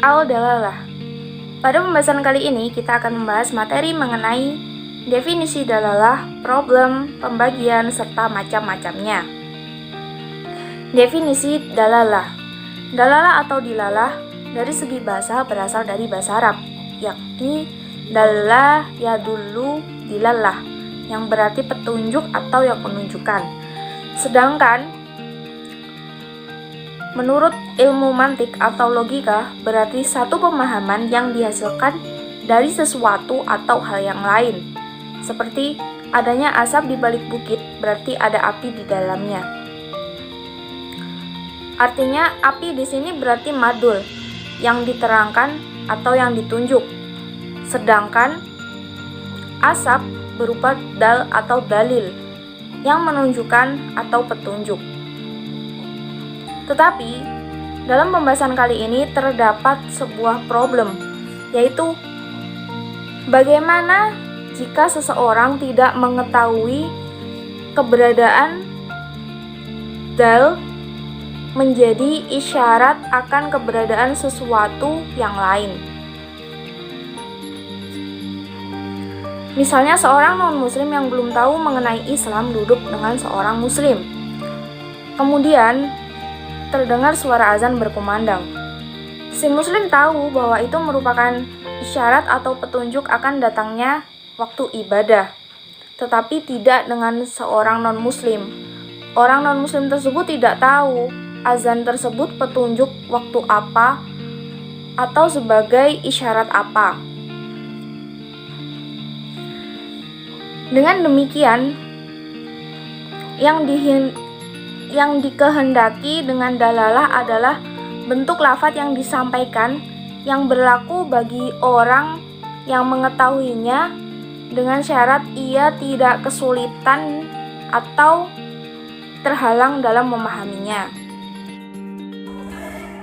Al-dalalah. Pada pembahasan kali ini kita akan membahas materi mengenai definisi dalalah, problem, pembagian, serta macam-macamnya. Definisi dalalah. Dalalah atau dilalah dari segi bahasa berasal dari bahasa Arab, yakni dalla yadullu dilalah, yang berarti petunjuk atau yang menunjukkan. Sedangkan menurut ilmu mantik atau logika, berarti satu pemahaman yang dihasilkan dari sesuatu atau hal yang lain. Seperti adanya asap di balik bukit, berarti ada api di dalamnya. Artinya api di sini berarti madul, yang diterangkan atau yang ditunjuk. Sedangkan asap berupa dal atau dalil, yang menunjukkan atau petunjuk. Tetapi, dalam pembahasan kali ini terdapat sebuah problem, yaitu bagaimana jika seseorang tidak mengetahui keberadaan dal menjadi isyarat akan keberadaan sesuatu yang lain. Misalnya seorang non-muslim yang belum tahu mengenai Islam duduk dengan seorang muslim. Kemudian terdengar suara azan berkumandang. Si muslim tahu bahwa itu merupakan isyarat atau petunjuk akan datangnya waktu ibadah, tetapi tidak dengan seorang non-muslim. Orang non-muslim tersebut tidak tahu azan tersebut petunjuk waktu apa atau sebagai isyarat apa. Dengan demikian, yang dikehendaki dengan dalalah adalah bentuk lafaz yang disampaikan yang berlaku bagi orang yang mengetahuinya dengan syarat ia tidak kesulitan atau terhalang dalam memahaminya.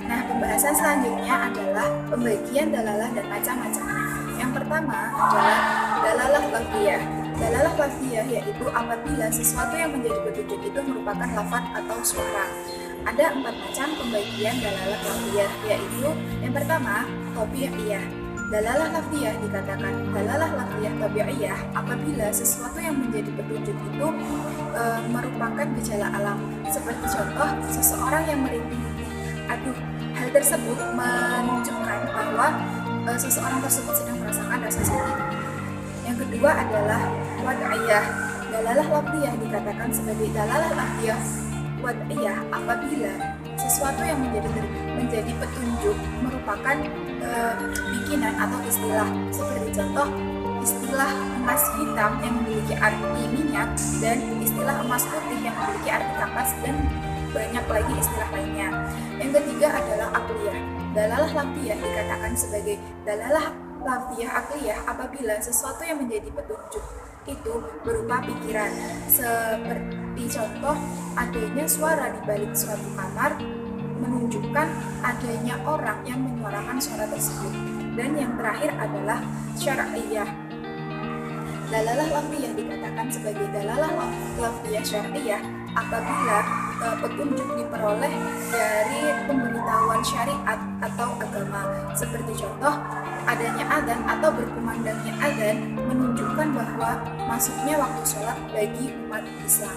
Nah, pembahasan selanjutnya adalah pembagian dalalah dan macam-macamnya. Yang pertama adalah dalalah lafziyah. Dalalah lafziyah yaitu apabila sesuatu yang menjadi petunjuk itu merupakan lafaz atau suara. Ada 4 macam pembagian dalalah lafziyah, yaitu yang pertama, tabi'iyah. Dalalah lafziyah dikatakan dalalah lafziyah tabi'iyah apabila sesuatu yang menjadi petunjuk itu merupakan gejala alam. Seperti contoh, seseorang yang merintih. Hal tersebut menunjukkan bahwa seseorang tersebut sedang merasakan rasa sakit. Yang kedua adalah wad'iyah. Dalalah lafziyah dikatakan sebagai dalalah lafziyah wad'iyah apabila sesuatu yang menjadi petunjuk merupakan bikinan atau istilah. Seperti contoh, istilah emas hitam yang memiliki arti minyak dan istilah emas putih yang memiliki arti kapas dan banyak lagi istilah lainnya. Yang ketiga adalah akliyah. Dalalah lafziyah dikatakan sebagai dalalah lafziyah akliyah apabila sesuatu yang menjadi petunjuk itu berupa pikiran. Seperti contoh, adanya suara di balik suatu kamar menunjukkan adanya orang yang menyuarakan suara tersebut. Dan yang terakhir adalah syar'iyah. Dalalah lafziyah dikatakan sebagai dalalah lafziyah syar'iyah apabila petunjuk diperoleh dari pemberitahuan syariat atau agama. Seperti contoh, adanya adzan atau berkumandangnya adzan menunjukkan bahwa masuknya waktu sholat bagi umat Islam.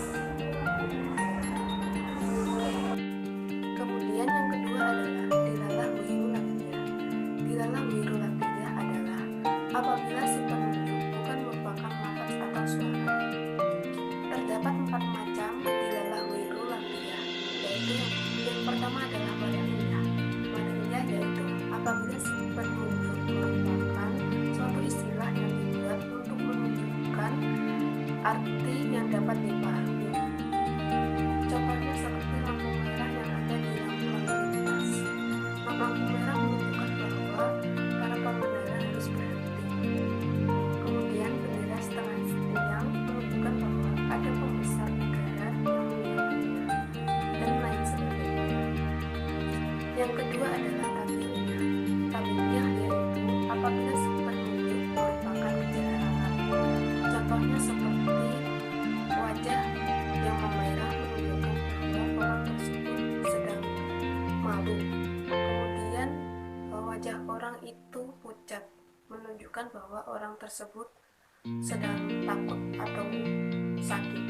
Kemudian yang kedua adalah dilalah wiru lafziyah. Dilalah wiru lafziyah adalah apabila si penunjuk bukan merupakan lafaz atau suara. Terdapat 4 macam dilalah wiru lafziyah, yaitu yang pertama adalah wad'iyah. Wad'iyah yaitu apabila si penunjuk merupakan suatu istilah yang dibuat untuk menunjukkan arti yang dapat dipahami. Contohnya seperti lampu merah yang ada di lampu lalu lintas. Lampu merah menunjukkan bahwa para pengendara harus berhenti. Kemudian bendera setengah tiang menunjukkan bahwa ada pembesar negara yang meninggal dan lain sebagainya. Yang kedua adalah tabi'iyah. Tabi'iyah yaitu apabila si penunjuk merupakan gejala alam. Contohnya seperti wajah yang memerah menunjukkan bahwa orang tersebut sedang malu. Kemudian wajah menandakan bahwa orang tersebut sedang takut atau sakit.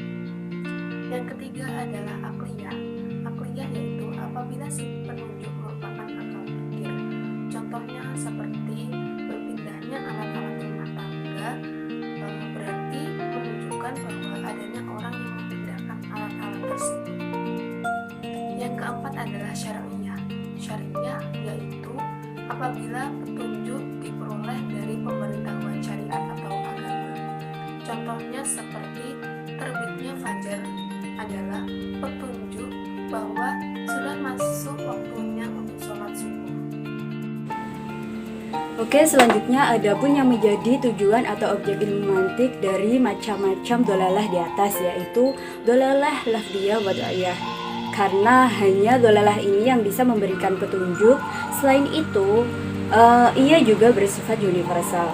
Yang ketiga adalah akliyah. Akliyah yaitu apabila si penunjuk merupakan akal pikir. Contohnya seperti berpindahnya alat-alat rumah tangga, berarti menunjukkan bahwa adanya orang yang memindahkan alat-alat tersebut. Yang keempat adalah syariah. Syariah yaitu apabila petunjuk diperoleh dari pemberitahuan syariat atau agama. Contohnya seperti terbitnya fajar adalah petunjuk bahwa sudah masuk waktunya untuk sholat subuh. Oke, selanjutnya adapun yang menjadi tujuan atau objek ilmu mantik dari macam-macam dolalah di atas, yaitu dolalah lafdiyah wa da'iyah. Karena hanya dolalah ini yang bisa memberikan petunjuk. Selain itu, ia juga bersifat universal.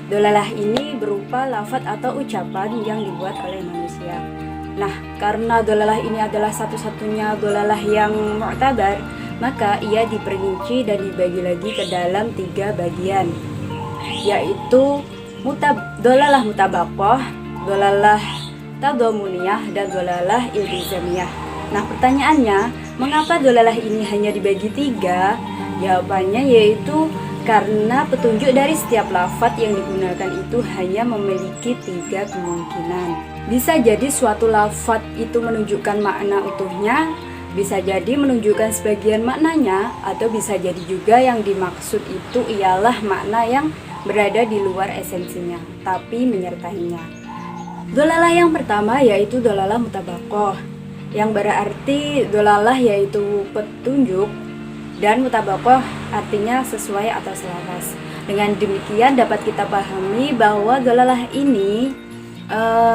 Dolalah ini berupa lafaz atau ucapan yang dibuat oleh manusia. Nah, karena dolalah ini adalah satu-satunya dolalah yang mu'tabar, maka ia diperinci dan dibagi lagi ke dalam 3 bagian, yaitu dolalah mutabaqah, dolalah tadhamuniyah, dan dolalah iltizamiyah. Nah, pertanyaannya, mengapa dolalah ini hanya dibagi 3? Jawabannya yaitu karena petunjuk dari setiap lafaz yang digunakan itu hanya memiliki 3 kemungkinan. Bisa jadi suatu lafaz itu menunjukkan makna utuhnya, bisa jadi menunjukkan sebagian maknanya, atau bisa jadi juga yang dimaksud itu ialah makna yang berada di luar esensinya, tapi menyertainya. Dolalah yang pertama yaitu dolalah mutabaqah, yang berarti dolalah yaitu petunjuk, dan mutabaqah artinya sesuai atau selaras. Dengan demikian dapat kita pahami bahwa dolalah ini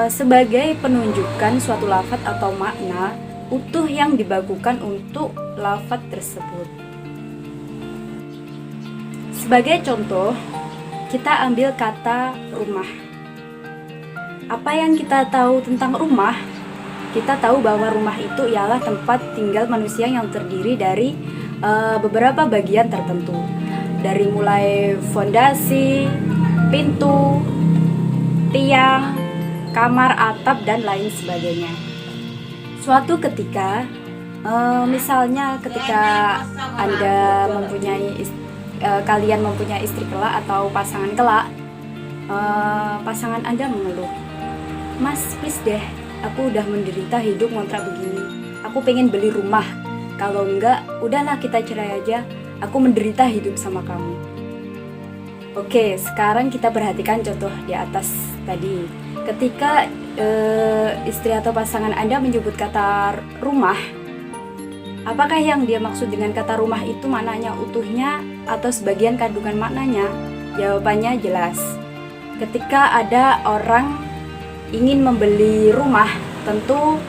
sebagai penunjukan suatu lafaz atau makna utuh yang dibakukan untuk lafaz tersebut. Sebagai contoh, kita ambil kata rumah. Apa yang kita tahu tentang rumah? Kita tahu bahwa rumah itu ialah tempat tinggal manusia yang terdiri dari beberapa bagian tertentu, dari mulai fondasi, pintu, tiang, kamar, atap, dan lain sebagainya. Suatu ketika, misalnya ketika Anda kalian mempunyai istri kelak atau pasangan kelak, pasangan Anda mengeluh, "Mas, please deh, aku udah menderita hidup ngontrak begini. Aku pengen beli rumah. Kalau enggak, udahlah kita cerai aja. Aku menderita hidup sama kamu." Oke, sekarang kita perhatikan contoh di atas tadi. Ketika istri atau pasangan Anda menyebut kata rumah, apakah yang dia maksud dengan kata rumah itu maknanya utuhnya atau sebagian kandungan maknanya? Jawabannya jelas. Ketika ada orang ingin membeli rumah, tentu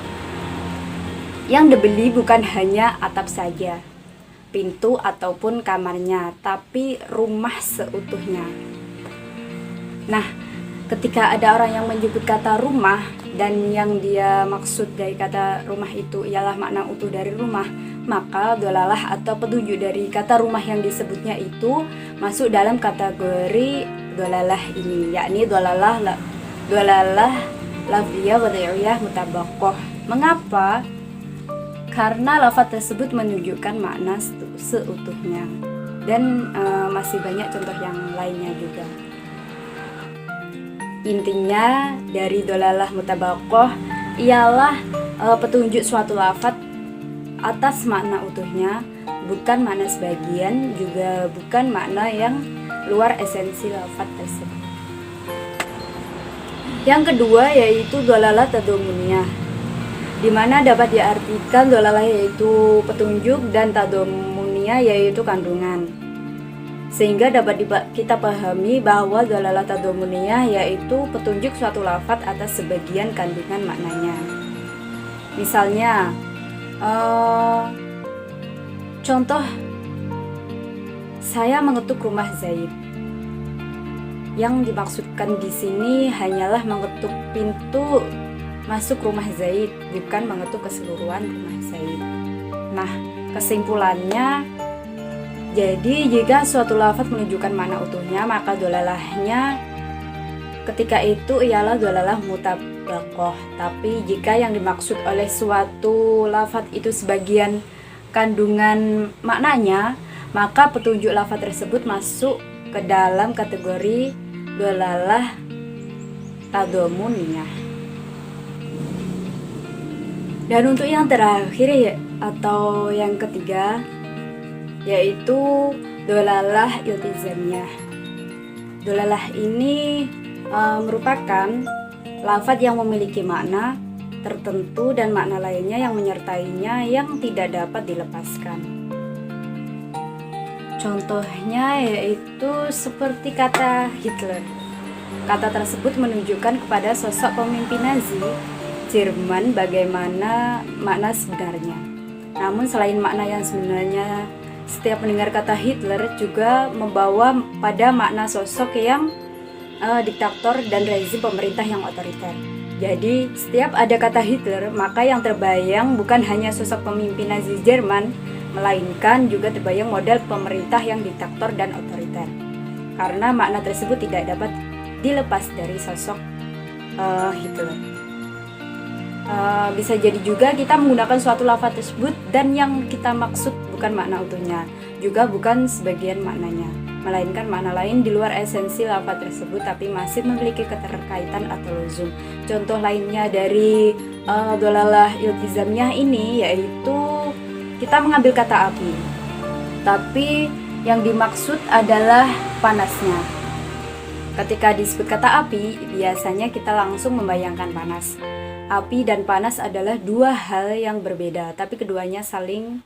yang dibeli bukan hanya atap saja, pintu ataupun kamarnya, tapi rumah seutuhnya. Nah, ketika ada orang yang menyebut kata rumah dan yang dia maksud dari kata rumah itu ialah makna utuh dari rumah, maka dolalah atau petunjuk dari kata rumah yang disebutnya itu masuk dalam kategori dolalah ini, yakni dolalah lafdiyah wa da'iyah mutabaqah. Mengapa? Karena lafaz tersebut menunjukkan makna seutuhnya, dan masih banyak contoh yang lainnya juga. Intinya dari dolalah mutabaqah ialah petunjuk suatu lafaz atas makna utuhnya, bukan makna sebagian, juga bukan makna yang luar esensi lafaz tersebut. Yang kedua yaitu dolalah tadhamuniyah, di mana dapat diartikan dolalah yaitu petunjuk dan tadhamuniyah yaitu kandungan. Sehingga dapat kita pahami bahwa dolalah tadhamuniyah yaitu petunjuk suatu lafaz atas sebagian kandungan maknanya. Misalnya, contoh, saya mengetuk rumah Zaid. Yang dimaksudkan di sini hanyalah mengetuk pintu masuk rumah Zaid, bukan mengetuk keseluruhan rumah Zaid. Nah, kesimpulannya, Jadi jika suatu lafaz menunjukkan makna utuhnya, maka dolalahnya ketika itu ialah dolalah mutabaqoh. Tapi jika yang dimaksud oleh suatu lafaz itu sebagian kandungan maknanya, maka petunjuk lafaz tersebut masuk ke dalam kategori dolalah tadomuniyah. Dan untuk yang terakhir ya, atau yang ketiga, yaitu dolalah iltizamiyah. Dolalah ini merupakan lafaz yang memiliki makna tertentu dan makna lainnya yang menyertainya yang tidak dapat dilepaskan. Contohnya yaitu seperti kata Hitler. Kata tersebut menunjukkan kepada sosok pemimpin Nazi Jerman bagaimana makna sebenarnya. Namun selain makna yang sebenarnya, setiap mendengar kata Hitler juga membawa pada makna sosok yang diktator dan rezim pemerintah yang otoriter. Jadi setiap ada kata Hitler, maka yang terbayang bukan hanya sosok pemimpin Nazi Jerman, melainkan juga terbayang model pemerintah yang diktator dan otoriter. Karena makna tersebut tidak dapat dilepas dari sosok Hitler. Bisa jadi juga kita menggunakan suatu lafaz tersebut dan yang kita maksud bukan makna utuhnya, juga bukan sebagian maknanya, melainkan makna lain di luar esensi lafaz tersebut tapi masih memiliki keterkaitan atau luzum. Contoh lainnya dari dolalah iltizamiyah ini yaitu kita mengambil kata api, tapi yang dimaksud adalah panasnya. Ketika disebut kata api, biasanya kita langsung membayangkan panas. Api dan panas adalah dua hal yang berbeda, tapi keduanya saling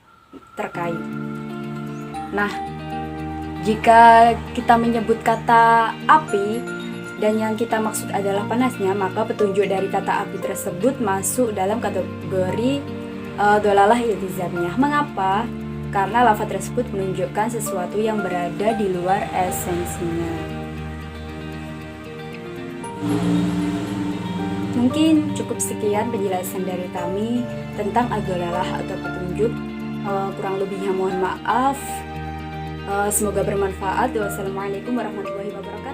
terkait. Nah, jika kita menyebut kata api dan yang kita maksud adalah panasnya, maka petunjuk dari kata api tersebut masuk dalam kategori dolalah iltizamiyah. Mengapa? Karena lafaz tersebut menunjukkan sesuatu yang berada di luar esensinya. Mungkin cukup sekian penjelasan dari kami tentang ad-dolalah atau petunjuk. Kurang lebihnya mohon maaf. Semoga bermanfaat. Wassalamualaikum warahmatullahi wabarakatuh.